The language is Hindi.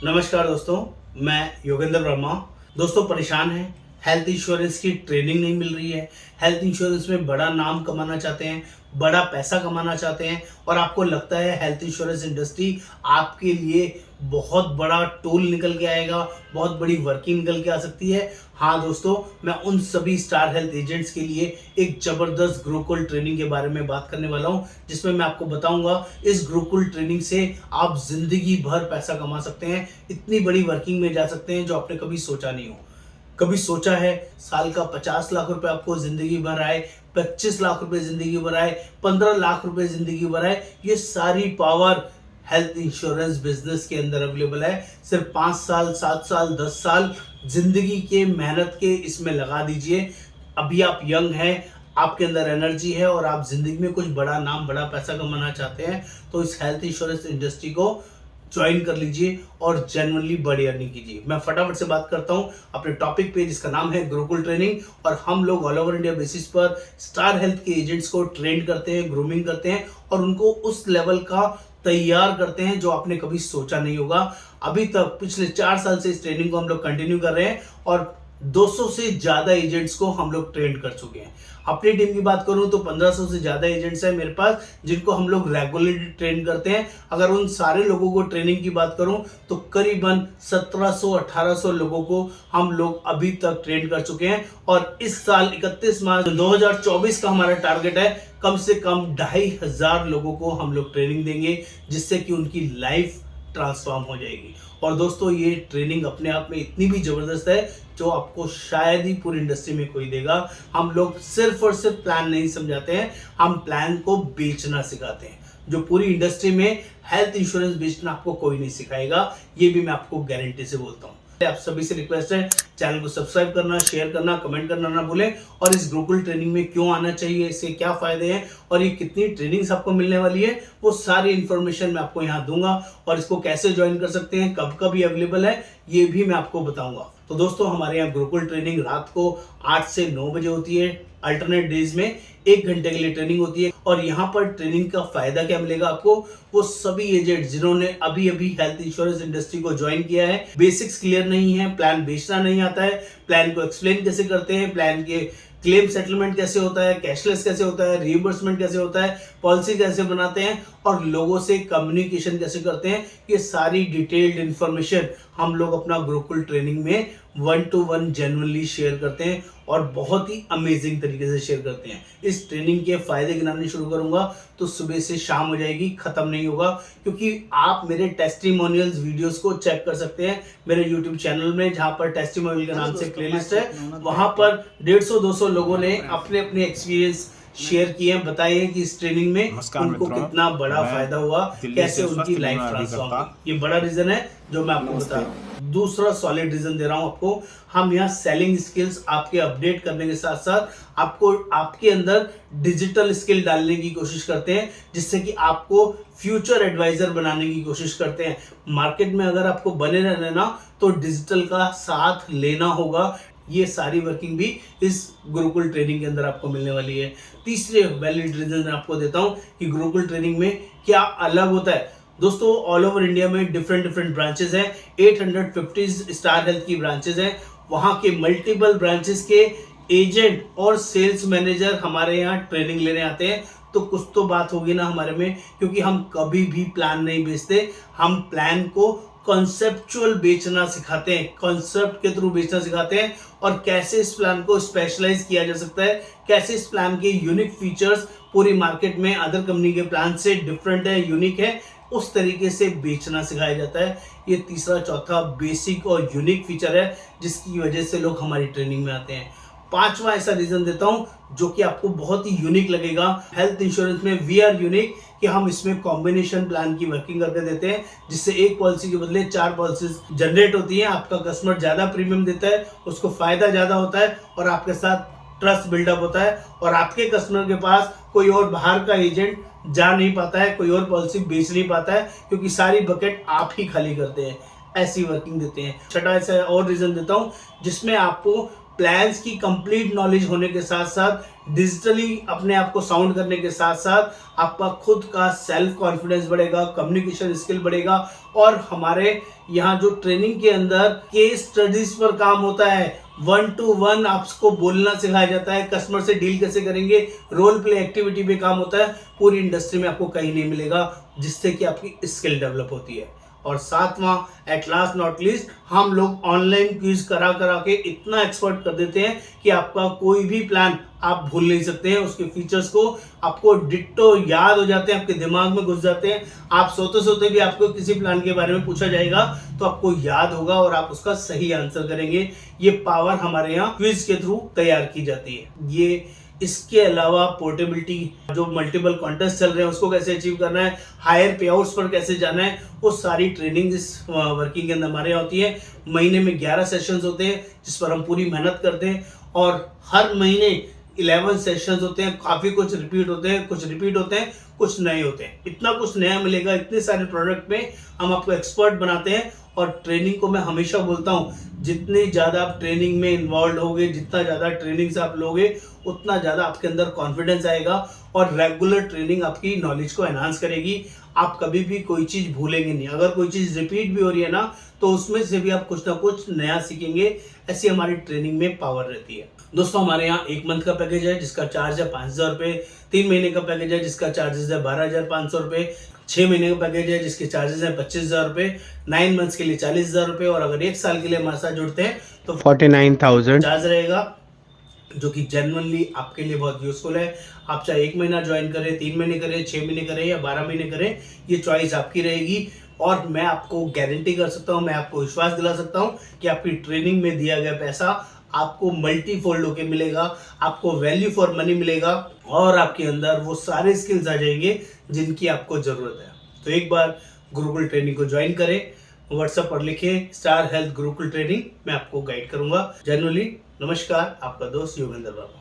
नमस्कार दोस्तों, मैं योगेंद्र वर्मा। दोस्तों परेशान हैं, हेल्थ इंश्योरेंस की ट्रेनिंग नहीं मिल रही है। हेल्थ इंश्योरेंस में बड़ा नाम कमाना चाहते हैं, बड़ा पैसा कमाना चाहते हैं और आपको लगता है हेल्थ इंश्योरेंस इंडस्ट्री आपके लिए बहुत बड़ा टूल निकल के आएगा, बहुत बड़ी वर्किंग निकल के आ सकती है। हाँ दोस्तों, मैं उन सभी स्टार हेल्थ एजेंट्स के लिए एक जबरदस्त गुरुकुल ट्रेनिंग के बारे में बात करने वाला हूं, जिसमें मैं आपको बताऊंगा इस गुरुकुल ट्रेनिंग से आप जिंदगी भर पैसा कमा सकते हैं, इतनी बड़ी वर्किंग में जा सकते हैं जो आपने कभी सोचा नहीं हो। कभी सोचा है साल का 50 लाख रुपए आपको जिंदगी भर आए, 25 लाख रुपए जिंदगी भर आए, 15 लाख रुपए जिंदगी भर आए? ये सारी पावर हेल्थ इंश्योरेंस बिजनेस के अंदर अवेलेबल है। सिर्फ 5 साल, 7 साल, 10 साल जिंदगी के मेहनत के इसमें लगा दीजिए। अभी आप यंग हैं, आपके अंदर एनर्जी है और आप जिंदगी में कुछ बड़ा नाम, बड़ा पैसा कमाना चाहते हैं, तो इस हेल्थ इंश्योरेंस इंडस्ट्री को ज्वाइन कर लीजिए और जेन्युइनली बड़ी अर्निंग कीजिए। मैं फटाफट से बात करता हूं अपने टॉपिक पे, जिसका नाम है गुरुकुल ट्रेनिंग। और हम लोग ऑल ओवर इंडिया बेसिस पर स्टार हेल्थ के एजेंट्स को ट्रेन करते हैं, ग्रूमिंग करते हैं और उनको उस लेवल का तैयार करते हैं जो आपने कभी सोचा नहीं होगा। अभी तक पिछले 4 साल से इस ट्रेनिंग को हम लोग कंटिन्यू कर रहे हैं और 200 से ज्यादा एजेंट्स को हम लोग ट्रेन कर चुके हैं। अपनी टीम की बात करूं तो 1500 से ज्यादा एजेंट्स हैं मेरे पास, जिनको हम लोग रेगुलरली ट्रेन करते हैं। अगर उन सारे लोगों को ट्रेनिंग की बात करूं तो करीबन 1700-1800 लोगों को हम लोग अभी तक ट्रेन कर चुके हैं। और इस साल 31 मार्च 2024 का हमारा टारगेट है कम से कम 2500 लोगों को हम लोग ट्रेनिंग देंगे, जिससे कि उनकी लाइफ ट्रांसफॉर्म हो जाएगी। और दोस्तों ये ट्रेनिंग अपने आप में इतनी भी जबरदस्त है जो आपको शायद ही पूरी इंडस्ट्री में कोई देगा। हम लोग सिर्फ और सिर्फ प्लान नहीं समझाते हैं, हम प्लान को बेचना सिखाते हैं, जो पूरी इंडस्ट्री में हेल्थ इंश्योरेंस बेचना आपको कोई नहीं सिखाएगा। ये भी मैं आपको गारंटी से बोलता हूँ। आप सभी से रिक्वेस्ट है, चैनल को सब्सक्राइब करना, शेयर करना, कमेंट करना ना भूलें। और इस गुरुकुल ट्रेनिंग में क्यों आना चाहिए, इससे क्या फायदे हैं और ये कितनी ट्रेनिंग्स आपको मिलने वाली है, वो सारी इंफॉर्मेशन मैं आपको यहाँ दूंगा। और इसको कैसे ज्वाइन कर सकते हैं, कब कब ये अवेलेबल है, ये भी मैं आपको बताऊंगा। तो दोस्तों हमारे यहाँ गुरुकुल ट्रेनिंग रात को 8 से 9 बजे होती है। अल्टरनेट डेज में 1 घंटे के लिए ट्रेनिंग होती है। और यहाँ पर ट्रेनिंग का फायदा क्या मिलेगा आपको, वो सभी एजेंट जिन्होंने अभी अभी हेल्थ इंश्योरेंस इंडस्ट्री को ज्वाइन किया है, बेसिक्स क्लियर नहीं है, प्लान बेचना नहीं आता है, प्लान को एक्सप्लेन कैसे करते हैं, प्लान के क्लेम सेटलमेंट कैसे होता है, कैशलेस कैसे होता है, रीइंबर्समेंट कैसे होता है, पॉलिसी कैसे बनाते हैं और लोगों से कम्युनिकेशन कैसे करते हैं, ये सारी डिटेल्ड इंफॉर्मेशन हम लोग अपना गुरुकुल ट्रेनिंग में 1-to-1 जेन्युइनली शेयर करते हैं और बहुत ही अमेजिंग तरीके से शेयर करते हैं। इस ट्रेनिंग के फायदे गिनाने शुरू करूंगा तो सुबह से शाम हो जाएगी, खत्म नहीं होगा। क्योंकि आप मेरे टेस्टिमोनियल्स वीडियोस को चेक कर सकते हैं मेरे यूट्यूब चैनल में, जहां पर टेस्टिमोनियल के नाम से प्लेलिस्ट है। वहां पर 150-200 लोगों ने अपने अपने एक्सपीरियंस शेयर किए हैं, बताइए कि इस ट्रेनिंग में उनको कितना बड़ा फायदा हुआ, कैसे उनकी लाइफ ट्रांसफॉर्म हुई। ये बड़ा रीजन है जो मैं आपको बता रहा हूँ। दूसरा सॉलिड रीजन दे रहा हूँ आपको, हम यहाँ सेलिंग स्किल्स आपके अपडेट करने के साथ साथ आपको आपके अंदर डिजिटल स्किल डालने की कोशिश करते हैं, जिससे कि आपको फ्यूचर एडवाइजर बनाने की कोशिश करते हैं। मार्केट में अगर आपको बने रहना ना तो डिजिटल का साथ लेना होगा। ये सारी वर्किंग भी इस गुरुकुल ट्रेनिंग के अंदर आपको मिलने वाली है। तीसरे वैलिड रीजन मैं आपको देता हूं कि गुरुकुल ट्रेनिंग में क्या अलग होता है। दोस्तों ऑल ओवर इंडिया में डिफरेंट ब्रांचेस हैं, 850 स्टार हेल्थ की ब्रांचेस हैं। वहां के मल्टीपल ब्रांचेस के एजेंट और सेल्स मैनेजर हमारे यहाँ ट्रेनिंग लेने आते हैं। तो कुछ तो बात होगी ना हमारे में, क्योंकि हम कभी भी प्लान नहीं बेचते, हम प्लान को कॉन्सेप्चुअल बेचना सिखाते हैं, कॉन्सेप्ट के थ्रू बेचना सिखाते हैं और कैसे इस प्लान को स्पेशलाइज किया जा सकता है, कैसे इस प्लान के यूनिक फीचर्स पूरी मार्केट में अदर कंपनी के प्लान से डिफरेंट है, यूनिक है, उस तरीके से बेचना सिखाया जाता है। ये तीसरा चौथा बेसिक और यूनिक फीचर है जिसकी वजह से लोग हमारी ट्रेनिंग में आते हैं। पांचवा ऐसा रीजन देता हूं जो कि आपको बहुत ही यूनिक लगेगा। हेल्थ इंश्योरेंस में वी आर यूनिक कि हम इसमें कॉम्बिनेशन प्लान की वर्किंग करके देते हैं, जिससे एक पॉलिसी के बदले 4 पॉलिसीज जनरेट होती हैं। आपका कस्टमर ज्यादा प्रीमियम देता है, उसको फायदा ज्यादा होता है और आपके साथ ट्रस्ट बिल्डअप होता है और आपके कस्टमर के पास कोई और बाहर का एजेंट जा नहीं पाता है, कोई और पॉलिसी बेच नहीं पाता है, क्योंकि सारी बकेट आप ही खाली करते हैं। ऐसी वर्किंग देते हैं। छठा ऐसा और रीजन देता हूं जिसमें आपको प्लान्स की कंप्लीट नॉलेज होने के साथ साथ डिजिटली अपने आप को साउंड करने के साथ साथ आपका खुद का सेल्फ कॉन्फिडेंस बढ़ेगा, कम्युनिकेशन स्किल बढ़ेगा। और हमारे यहाँ जो ट्रेनिंग के अंदर केस स्टडीज पर काम होता है, 1 to 1 आपको बोलना सिखाया जाता है, कस्टमर से डील कैसे करेंगे, रोल प्ले एक्टिविटी पे काम होता है। पूरी इंडस्ट्री में आपको कहीं नहीं मिलेगा, जिससे कि आपकी स्किल डेवलप होती है। और सातवां, एट लास्ट नॉट लीस्ट, हम लोग ऑनलाइन क्विज करा करा के इतना एक्सपर्ट कर देते हैं कि आपका कोई भी प्लान आप भूल नहीं सकते हैं। उसके फीचर्स को आपको डिट्टो याद हो जाते हैं, आपके दिमाग में घुस जाते हैं। आप सोते सोते भी आपको किसी प्लान के बारे में पूछा जाएगा तो आपको याद होगा और आप उसका सही आंसर करेंगे। ये पावर हमारे यहाँ क्विज के थ्रू तैयार की जाती है। ये इसके अलावा पोर्टेबिलिटी, जो मल्टीपल कॉन्टेस्ट चल रहे हैं उसको कैसे अचीव करना है, हायर पे आउट्स पर कैसे जाना है, वो सारी ट्रेनिंग इस वर्किंग के अंदर हमारे यहाँ होती है। महीने में 11 सेशंस होते हैं जिस पर हम पूरी मेहनत करते हैं और हर महीने 11 सेशंस होते हैं। काफ़ी कुछ रिपीट होते हैं, कुछ नए होते हैं। इतना कुछ नया मिलेगा, इतने सारे प्रोडक्ट में हम आपको एक्सपर्ट बनाते हैं। और ट्रेनिंग को मैं हमेशा बोलता हूँ, जितनी ज़्यादा आप ट्रेनिंग में इन्वॉल्व होगे, जितना ज़्यादा ट्रेनिंग से आप लोगे, उतना ज़्यादा आपके अंदर कॉन्फिडेंस आएगा और रेगुलर ट्रेनिंग आपकी नॉलेज को एनहांस करेगी। आप कभी भी कोई चीज़ भूलेंगे नहीं। अगर कोई चीज़ रिपीट भी हो रही है ना, तो उसमें से भी आप कुछ ना कुछ नया सीखेंगे। ऐसी हमारी ट्रेनिंग में पावर रहती है। दोस्तों, हमारे यहाँ 1 मंथ का पैकेज है जिसका चार्ज है 5,000 रुपये, 3 महीने का पैकेज है जिसका चार्जेस है 12,500 रुपये, 6 महीने का पैकेज है जिसके चार्जेस हैं 25,000 रुपये, 9 मंथ्स के लिए 40,000 रुपये और अगर 1 साल के लिए हमारे साथ जुड़ते हैं तो 49,000 चार्ज रहेगा, जो कि जेन्युइनली आपके लिए बहुत यूजफुल है। आप चाहे 1 महीना ज्वाइन करें, 3 महीने करें, 6 महीने करें या 12 महीने करें, ये चॉइस आपकी रहेगी। और मैं आपको गारंटी कर सकता हूँ, मैं आपको विश्वास दिला सकता हूँ कि आपकी ट्रेनिंग में दिया गया पैसा आपको मल्टीफोल्ड होके मिलेगा, आपको वैल्यू फॉर मनी मिलेगा और आपके अंदर वो सारे स्किल्स आ जाएंगे जिनकी आपको ज़रूरत है। तो एक बार गुरुकुल ट्रेनिंग को ज्वाइन करें, व्हाट्सएप पर लिखें स्टार हेल्थ गुरुकुल ट्रेनिंग, मैं आपको गाइड करूंगा। जेन्युइनली नमस्कार, आपका दोस्त योगेंद्र बाबू।